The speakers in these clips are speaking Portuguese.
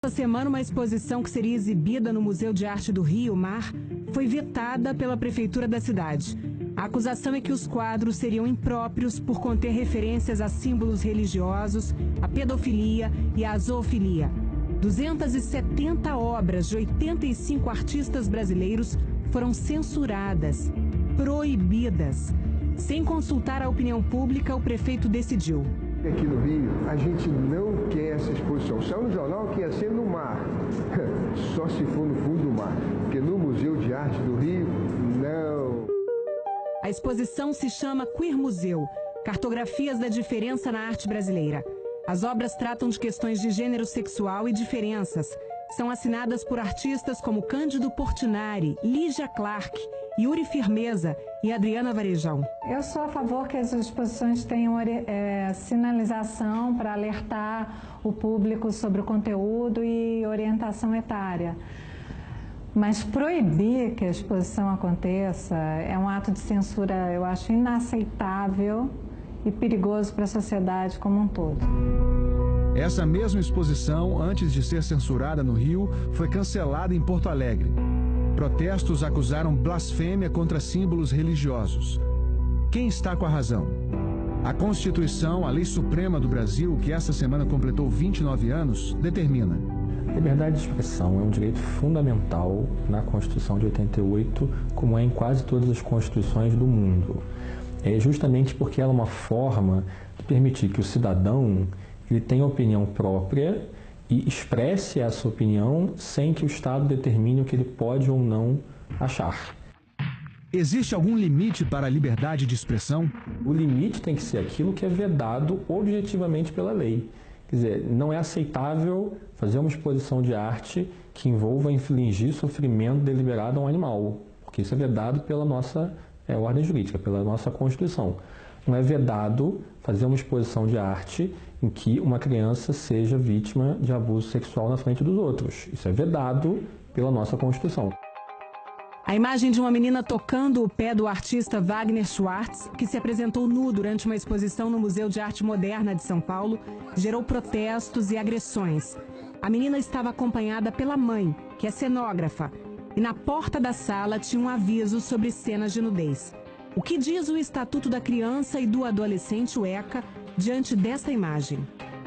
Essa semana, uma exposição que seria exibida no Museu de Arte do Rio Mar foi vetada pela prefeitura da cidade. A acusação é que os quadros seriam impróprios por conter referências a símbolos religiosos, a pedofilia e a zoofilia. 270 obras de 85 artistas brasileiros foram censuradas, proibidas. Sem consultar a opinião pública, o prefeito decidiu. Aqui no Rio, a gente não quer essa exposição. Saiu no jornal que ia ser no mar. Só se for no fundo do mar. Porque no Museu de Arte do Rio, não. A exposição se chama Queer Museu, Cartografias da Diferença na Arte Brasileira. As obras tratam de questões de gênero sexual e diferenças. São assinadas por artistas como Cândido Portinari, Lígia Clark, Yuri Firmeza e Adriana Varejão. Eu sou a favor que as exposições tenham sinalização para alertar o público sobre o conteúdo e orientação etária. Mas proibir que a exposição aconteça é um ato de censura, eu acho, inaceitável e perigoso para a sociedade como um todo. Essa mesma exposição, antes de ser censurada no Rio, foi cancelada em Porto Alegre. Protestos acusaram blasfêmia contra símbolos religiosos. Quem está com a razão? A Constituição, a lei suprema do Brasil, que essa semana completou 29 anos, determina: a liberdade de expressão é um direito fundamental na Constituição de 88, como é em quase todas as constituições do mundo. É justamente porque ela é uma forma de permitir que o cidadão ele tenha opinião própria e expresse essa opinião sem que o Estado determine o que ele pode ou não achar. Existe algum limite para a liberdade de expressão? O limite tem que ser aquilo que é vedado objetivamente pela lei. Quer dizer, não é aceitável fazer uma exposição de arte que envolva infligir sofrimento deliberado a um animal, porque isso é vedado pela nossa ordem jurídica, pela nossa Constituição. Não é vedado fazer uma exposição de arte em que uma criança seja vítima de abuso sexual na frente dos outros. Isso é vedado pela nossa Constituição. A imagem de uma menina tocando o pé do artista Wagner Schwartz, que se apresentou nu durante uma exposição no Museu de Arte Moderna de São Paulo, gerou protestos e agressões. A menina estava acompanhada pela mãe, que é cenógrafa, e na porta da sala tinha um aviso sobre cenas de nudez. O que diz o Estatuto da Criança e do Adolescente, o ECA, diante dessa imagem?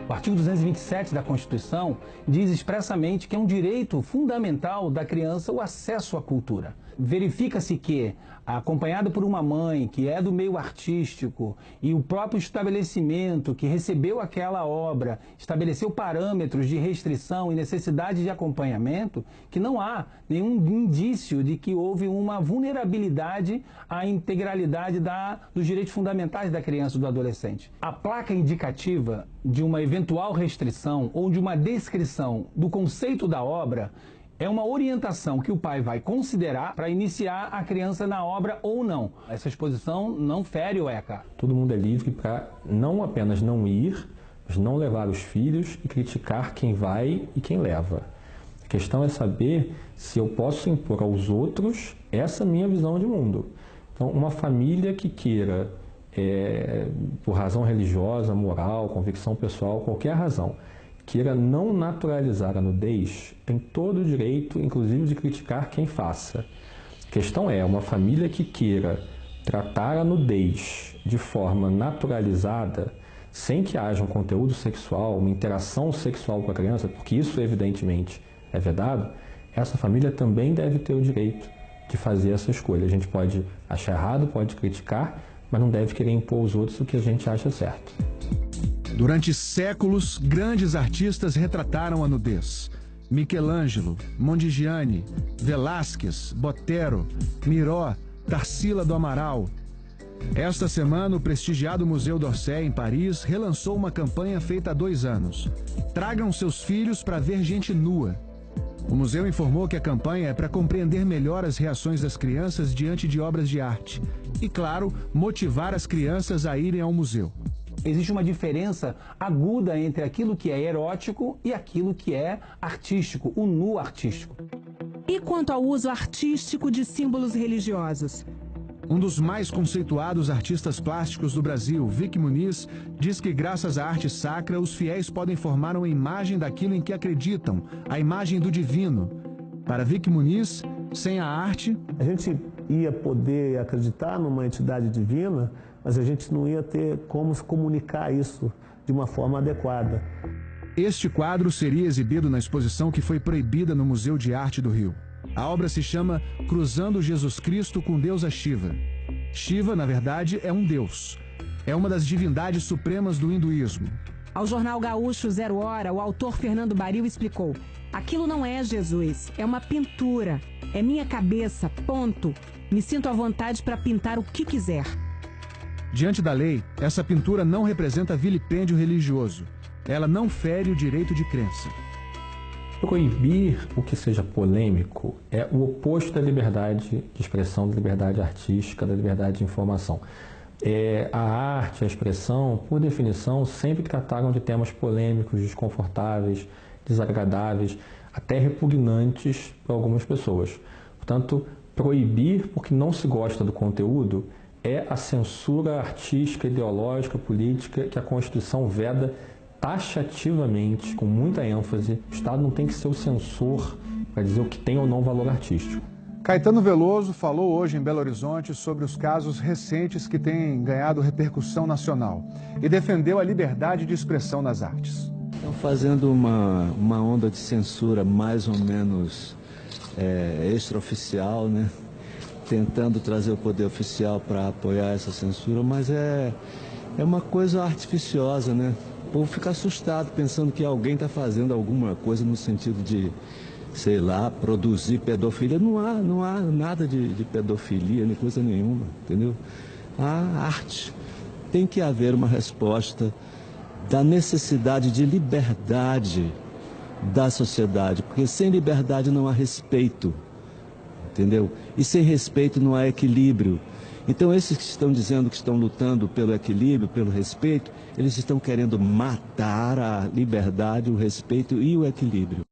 O artigo 227 da Constituição diz expressamente que é um direito fundamental da criança o acesso à cultura. Verifica-se que, acompanhado por uma mãe que é do meio artístico e o próprio estabelecimento que recebeu aquela obra estabeleceu parâmetros de restrição e necessidade de acompanhamento, que não há nenhum indício de que houve uma vulnerabilidade à integralidade dos direitos fundamentais da criança e do adolescente. A placa indicativa de uma eventual restrição ou de uma descrição do conceito da obra é uma orientação que o pai vai considerar para iniciar a criança na obra ou não. Essa exposição não fere o ECA. Todo mundo é livre para não apenas não ir, mas não levar os filhos e criticar quem vai e quem leva. A questão é saber se eu posso impor aos outros essa minha visão de mundo. Então, uma família que queira, por razão religiosa, moral, convicção pessoal, qualquer razão, queira não naturalizar a nudez, tem todo o direito, inclusive, de criticar quem faça. A questão é, uma família que queira tratar a nudez de forma naturalizada, sem que haja um conteúdo sexual, uma interação sexual com a criança, porque isso, evidentemente, é vedado, essa família também deve ter o direito de fazer essa escolha. A gente pode achar errado, pode criticar, mas não deve querer impor aos outros o que a gente acha certo. Durante séculos, grandes artistas retrataram a nudez. Michelangelo, Mondigiani, Velázquez, Botero, Miró, Tarsila do Amaral. Esta semana, o prestigiado Museu d'Orsay, em Paris, relançou uma campanha feita há 2 anos. Tragam seus filhos para ver gente nua. O museu informou que a campanha é para compreender melhor as reações das crianças diante de obras de arte. E, claro, motivar as crianças a irem ao museu. Existe uma diferença aguda entre aquilo que é erótico e aquilo que é artístico, o nu artístico. E quanto ao uso artístico de símbolos religiosos? Um dos mais conceituados artistas plásticos do Brasil, Vic Muniz, diz que graças à arte sacra, os fiéis podem formar uma imagem daquilo em que acreditam, a imagem do divino. Para Vic Muniz, sem a arte... A gente ia poder acreditar numa entidade divina, mas a gente não ia ter como comunicar isso de uma forma adequada. Este quadro seria exibido na exposição que foi proibida no Museu de Arte do Rio. A obra se chama Cruzando Jesus Cristo com Deusa Shiva. Shiva, na verdade, é um deus. É uma das divindades supremas do hinduísmo. Ao jornal Gaúcho Zero Hora, o autor Fernando Baril explicou: aquilo não é Jesus, é uma pintura. É minha cabeça, ponto. Me sinto à vontade para pintar o que quiser. Diante da lei, essa pintura não representa vilipêndio religioso. Ela não fere o direito de crença. Proibir o que seja polêmico é o oposto da liberdade de expressão, da liberdade artística, da liberdade de informação. A arte, a expressão, por definição, sempre trataram de temas polêmicos, desconfortáveis, desagradáveis, até repugnantes para algumas pessoas. Portanto, proibir porque não se gosta do conteúdo é a censura artística, ideológica, política que a Constituição veda taxativamente, com muita ênfase. O Estado não tem que ser o censor para dizer o que tem ou não valor artístico. Caetano Veloso falou hoje em Belo Horizonte sobre os casos recentes que têm ganhado repercussão nacional e defendeu a liberdade de expressão nas artes. Estão fazendo uma onda de censura mais ou menos extraoficial, né? Tentando trazer o poder oficial para apoiar essa censura, mas é uma coisa artificiosa, né? O povo fica assustado pensando que alguém está fazendo alguma coisa no sentido de, sei lá, produzir pedofilia. Não há nada de pedofilia, nem coisa nenhuma, entendeu? A arte. Tem que haver uma resposta da necessidade de liberdade da sociedade, porque sem liberdade não há respeito, entendeu? E sem respeito não há equilíbrio. Então esses que estão dizendo que estão lutando pelo equilíbrio, pelo respeito, eles estão querendo matar a liberdade, o respeito e o equilíbrio.